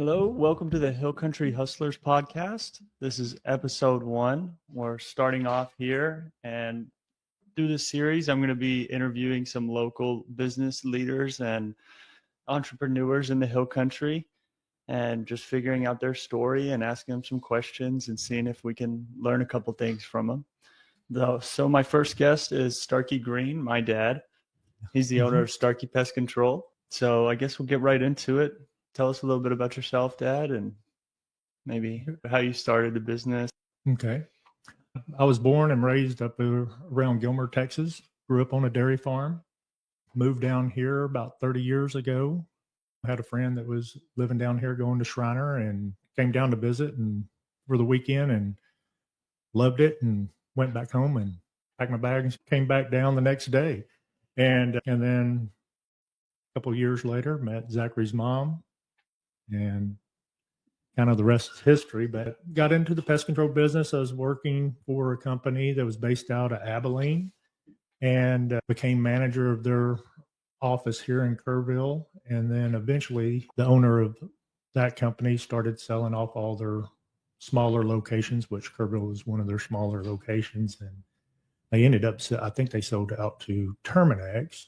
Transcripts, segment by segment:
Hello, welcome to the Hill Country Hustlers podcast. This is episode 1. We're starting off here, and through this series, I'm going to be interviewing some local business leaders and entrepreneurs in the Hill Country and just figuring out their story and asking them some questions and seeing if we can learn a couple things from them. So my first guest is Starkey Green, my dad. He's the owner of Starkey Pest Control. So I guess we'll get right into it. Tell us a little bit about yourself, Dad, and maybe how you started the business. Okay. I was born and raised up around Gilmer, Texas. Grew up on a dairy farm. Moved down here about 30 years ago. I had a friend that was living down here going to Shriner and came down to visit and for the weekend and loved it and went back home and packed my bags, came back down the next day. And then a couple of years later, met Zachary's mom, and kind of the rest is history, but got into the pest control business. I was working for a company that was based out of Abilene and became manager of their office here in Kerrville. And then eventually the owner of that company started selling off all their smaller locations, which Kerrville was one of their smaller locations. And they ended up, I think they sold out to Terminex.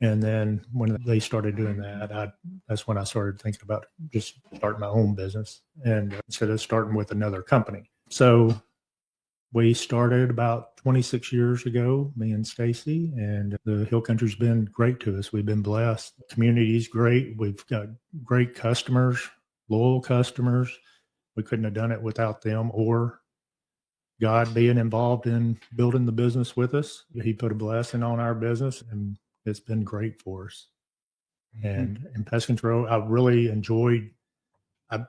And then when they started doing that, that's when I started thinking about just starting my own business and instead of starting with another company. So we started about 26 years ago, me and Stacy, and the Hill Country's been great to us. We've been blessed. The community's great. We've got great customers, loyal customers. We couldn't have done it without them or God being involved in building the business with us. He put a blessing on our business, and it's been great for us. And in pest control, I really enjoyed,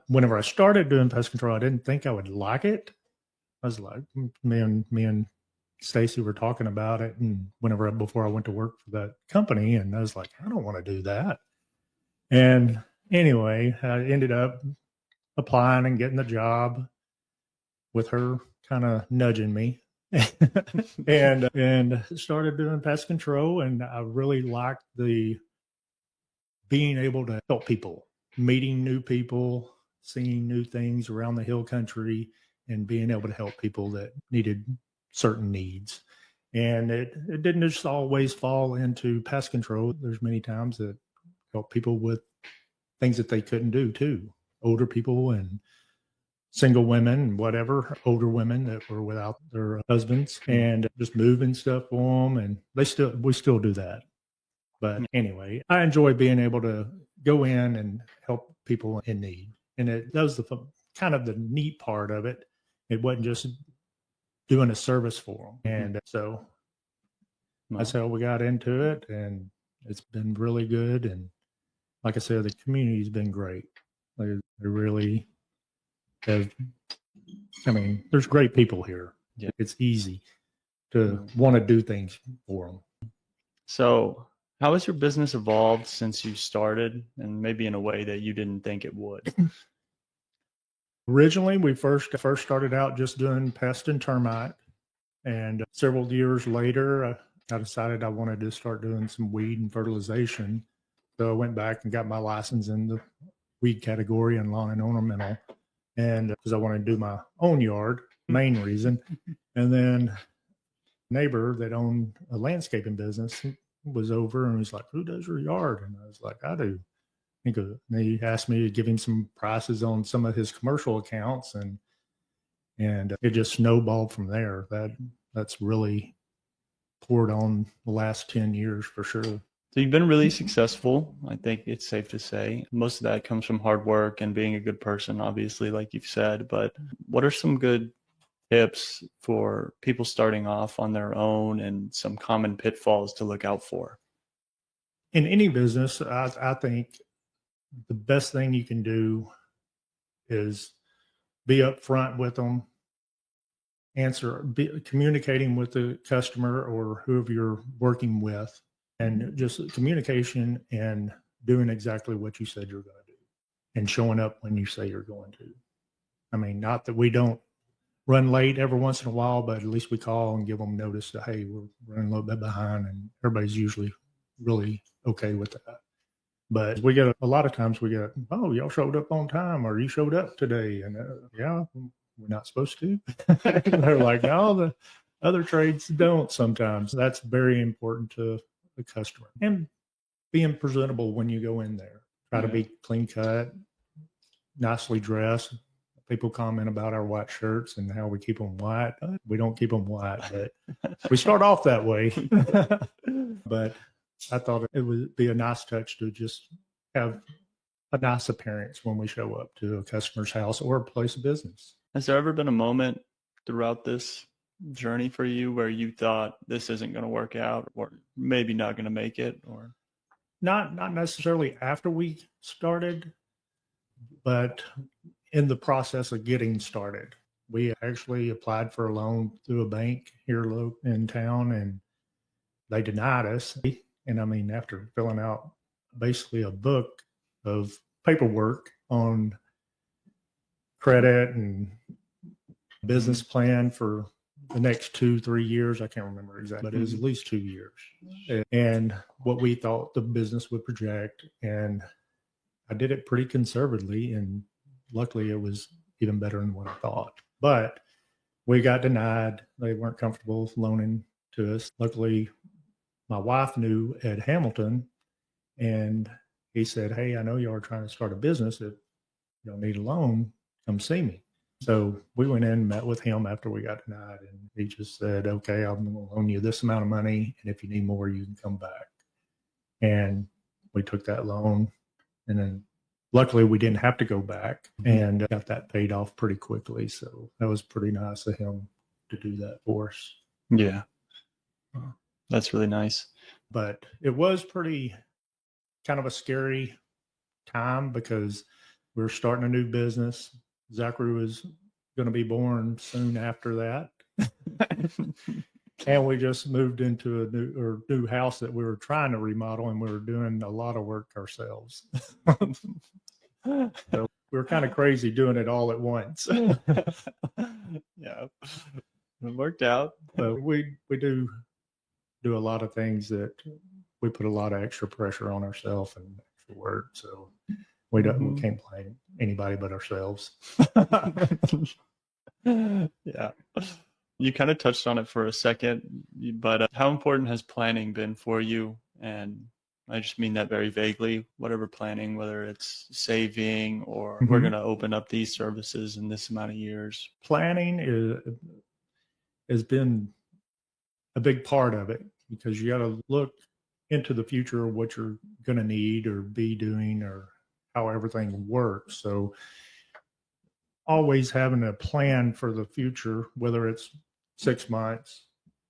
whenever I started doing pest control, I didn't think I would like it. I was like, me and Stacy were talking about it. And before I went to work for that company, and I was like, I don't want to do that. And anyway, I ended up applying and getting the job with her kind of nudging me. and started doing pest control, and I really liked the being able to help people, meeting new people, seeing new things around the Hill Country, and being able to help people that needed certain needs. And it didn't just always fall into pest control. There's many times that help people with things that they couldn't do too, older people and single women and whatever, older women that were without their husbands, and just moving stuff for them. And we still do that. But anyway, I enjoy being able to go in and help people in need. And that was kind of the neat part of it. It wasn't just doing a service for them. And so that's how we got into it. And it's been really good. And like I said, the community's been great. They really there's great people here. Yeah. It's easy to want to do things for them. So how has your business evolved since you started, and maybe in a way that you didn't think it would? Originally, we first started out just doing pest and termite. And several years later, I decided I wanted to start doing some weed and fertilization. So I went back and got my license in the weed category and lawn and ornamental. And because I wanted to do my own yard, main reason. And then a neighbor that owned a landscaping business was over and was like, who does your yard? And I was like, I do. And he asked me to give him some prices on some of his commercial accounts, and it just snowballed from there. That's really poured on the last 10 years for sure. So you've been really successful. I think it's safe to say most of that comes from hard work and being a good person, obviously, like you've said. But what are some good tips for people starting off on their own and some common pitfalls to look out for? In any business, I think the best thing you can do is be upfront with them, communicating with the customer or whoever you're working with. And just communication and doing exactly what you said you're going to do and showing up when you say you're going to. I mean, not that we don't run late every once in a while, but at least we call and give them notice that, hey, we're running a little bit behind, and everybody's usually really okay with that. But we get a lot of times we get, oh, y'all showed up on time, or you showed up today. And yeah, we're not supposed to. They're like, no, the other trades don't sometimes. That's very important to the customer. And being presentable when you go in there. Try to be clean cut, nicely dressed. People comment about our white shirts and how we keep them white. We don't keep them white, but we start off that way. But I thought it would be a nice touch to just have a nice appearance when we show up to a customer's house or a place of business. Has there ever been a moment throughout this journey for you where you thought this isn't going to work out, or maybe not going to make it? Or not necessarily after we started, but in the process of getting started. We actually applied for a loan through a bank here in town, and they denied us. And I mean, after filling out basically a book of paperwork on credit and business plan for the next 2-3 years, I can't remember exactly, but it was at least 2 years. And what we thought the business would project. And I did it pretty conservatively, and luckily it was even better than what I thought. But we got denied. They weren't comfortable loaning to us. Luckily, my wife knew Ed Hamilton, and he said, hey, I know you are trying to start a business. If you don't need a loan, come see me. So we went in and met with him after we got denied, and he just said, okay, I'm going to loan you this amount of money, and if you need more, you can come back. And we took that loan, and then luckily we didn't have to go back, and got that paid off pretty quickly. So that was pretty nice of him to do that for us. yeah, that's really nice. But it was pretty kind of a scary time because we were starting a new business. Zachary was going to be born soon after that. And we just moved into a new house that we were trying to remodel, and we were doing a lot of work ourselves. So we were kind of crazy doing it all at once. Yeah, it worked out. But we do a lot of things that we put a lot of extra pressure on ourselves and extra work. So we can't blame anybody but ourselves. Yeah. You kind of touched on it for a second, but how important has planning been for you? And I just mean that very vaguely, whatever planning, whether it's saving or we're going to open up these services in this amount of years. Planning has been a big part of it, because you got to look into the future of what you're going to need or be doing or how everything works. So always having a plan for the future, whether it's 6 months,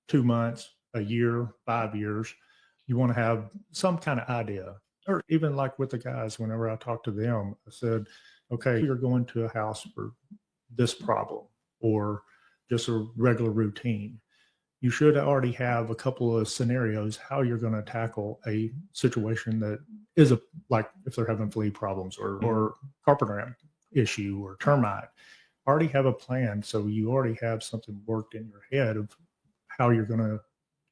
2 months, a year, 5 years, you want to have some kind of idea. Or even like with the guys, whenever I talk to them, I said, okay, you're going to a house for this problem or just a regular routine. You should already have a couple of scenarios how you're going to tackle a situation that is like if they're having flea problems or carpet ant issue or termite. Already have a plan, so you already have something worked in your head of how you're going to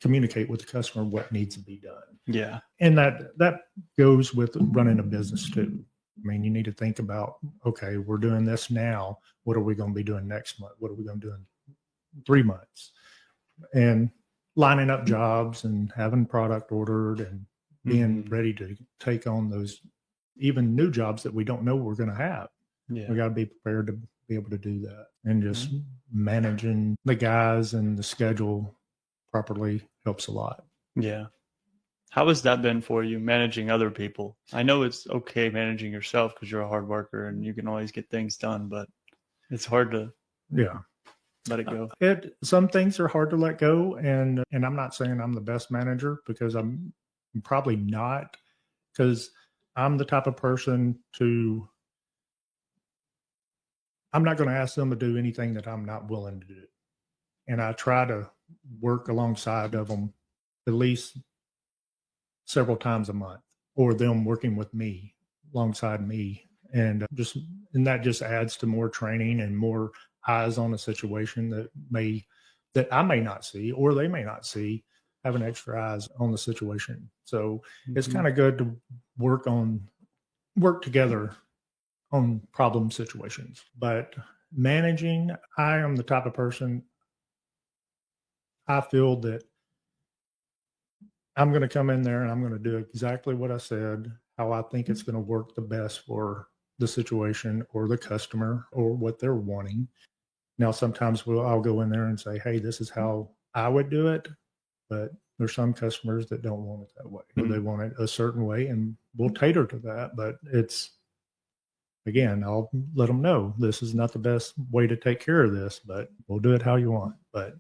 communicate with the customer what needs to be done. Yeah. And that goes with running a business too. I mean, you need to think about, okay, we're doing this now. What are we going to be doing next month? What are we going to do in 3 months? And lining up jobs and having product ordered and being ready to take on those even new jobs that we don't know we're going to have. Yeah. We got to be prepared to be able to do that, and just managing the guys and the schedule properly helps a lot. Yeah. How has that been for you, managing other people? I know it's okay managing yourself because you're a hard worker and you can always get things done, but it's hard to let it go. Some things are hard to let go, and I'm not saying I'm the best manager, because I'm probably not, because I'm the type of person I'm not going to ask them to do anything that I'm not willing to do. And I try to work alongside of them at least several times a month, or them working with me alongside me. And that just adds to more training and more eyes on a situation that I may not see, or they may not see. having extra eyes on the situation. So it's kind of good to work together on problem situations. But managing, I am the type of person, I feel that I'm going to come in there and I'm going to do exactly what I said, how I think it's going to work the best for the situation or the customer or what they're wanting. Now, sometimes I'll go in there and say, hey, this is how I would do it. But there's some customers that don't want it that way. They want it a certain way, and we'll cater to that. But again, I'll let them know this is not the best way to take care of this, but we'll do it how you want. But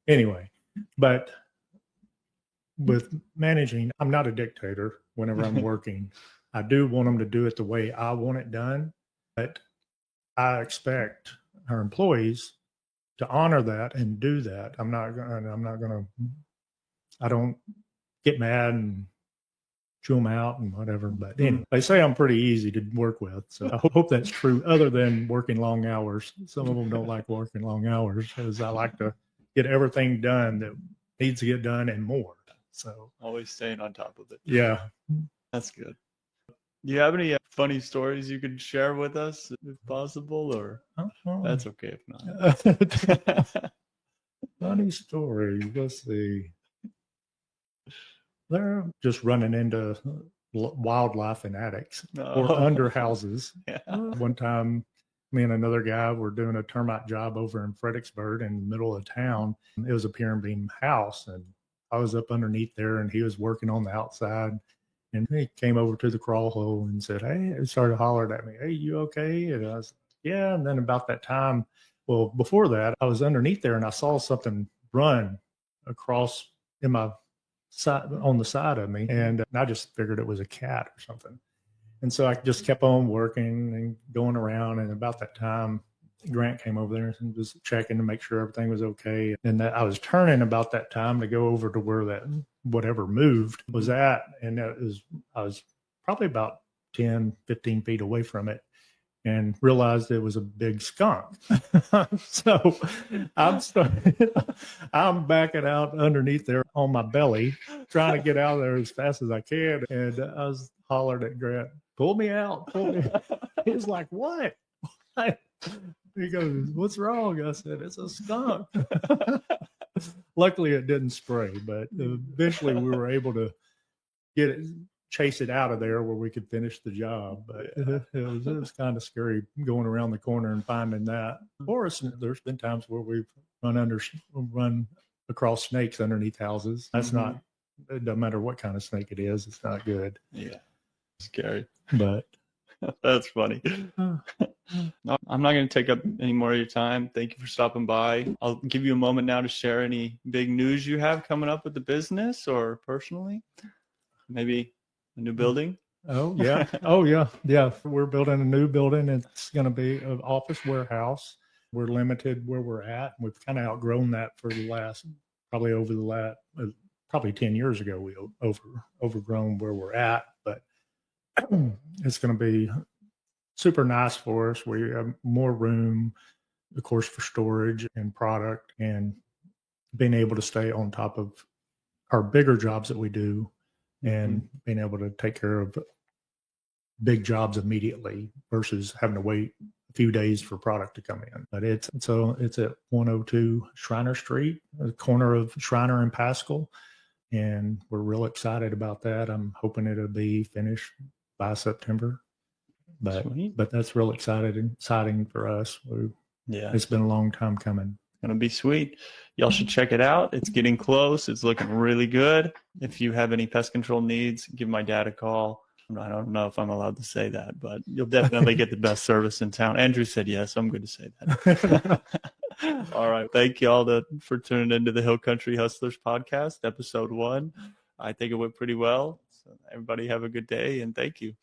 anyway, with managing, I'm not a dictator whenever I'm working. I do want them to do it the way I want it done, but I expect our employees to honor that and do that. I don't get mad and chew them out and whatever. But anyway, they say I'm pretty easy to work with. So I hope that's true, other than working long hours. Some of them don't like working long hours, because I like to get everything done that needs to get done and more. So always staying on top of it. Yeah. That's good. Do you have any funny stories you could share with us, if possible, or that's okay if not? Funny story. Let's see. They're just running into wildlife in attics or under houses. Yeah. One time, me and another guy were doing a termite job over in Fredericksburg in the middle of town. It was a pier and beam house, and I was up underneath there, and he was working on the outside. And he came over to the crawl hole and said, hey, he started hollering at me, hey, you okay? And I was, yeah. And then about that time, well, before that, I was underneath there and I saw something run across in my side, on the side of me. And I just figured it was a cat or something. And so I just kept on working and going around. And about that time, Grant came over there and was checking to make sure everything was okay. And that I was turning about that time to go over to where that whatever moved was at. And I was probably about 10, 15 feet away from it, and realized it was a big skunk. So I'm backing out underneath there on my belly, trying to get out of there as fast as I can. And I was hollering at Grant, pull me out, pull me out. He was like, what? He goes, what's wrong? I said, it's a skunk. Luckily, it didn't spray, but eventually we were able to chase it out of there where we could finish the job. But it was kind of scary going around the corner and finding that. Or there's been times where we've run across snakes underneath houses. That's not, it doesn't matter what kind of snake it is, it's not good. Yeah, scary. But that's funny. No, I'm not going to take up any more of your time. Thank you for stopping by. I'll give you a moment now to share any big news you have coming up with the business or personally. Maybe a new building. Oh yeah. Oh yeah. Yeah. We're building a new building. It's going to be an office warehouse. We're limited where we're at. We've kind of outgrown that for the last, probably 10 years ago, we overgrown where we're at, but it's going to be super nice for us. We have more room, of course, for storage and product, and being able to stay on top of our bigger jobs that we do, and being able to take care of big jobs immediately versus having to wait a few days for product to come in. But it's at 102 Shriner Street, the corner of Shriner and Pascal, and we're real excited about that. I'm hoping it'll be finished by September. But that's real exciting for us. It's been a long time coming. It's going to be sweet. Y'all should check it out. It's getting close. It's looking really good. If you have any pest control needs, give my dad a call. I don't know if I'm allowed to say that, but you'll definitely get the best service in town. Andrew said yes, so I'm good to say that. All right. Thank you all for tuning into the Hill Country Hustlers podcast, episode 1. I think it went pretty well. So everybody have a good day, and thank you.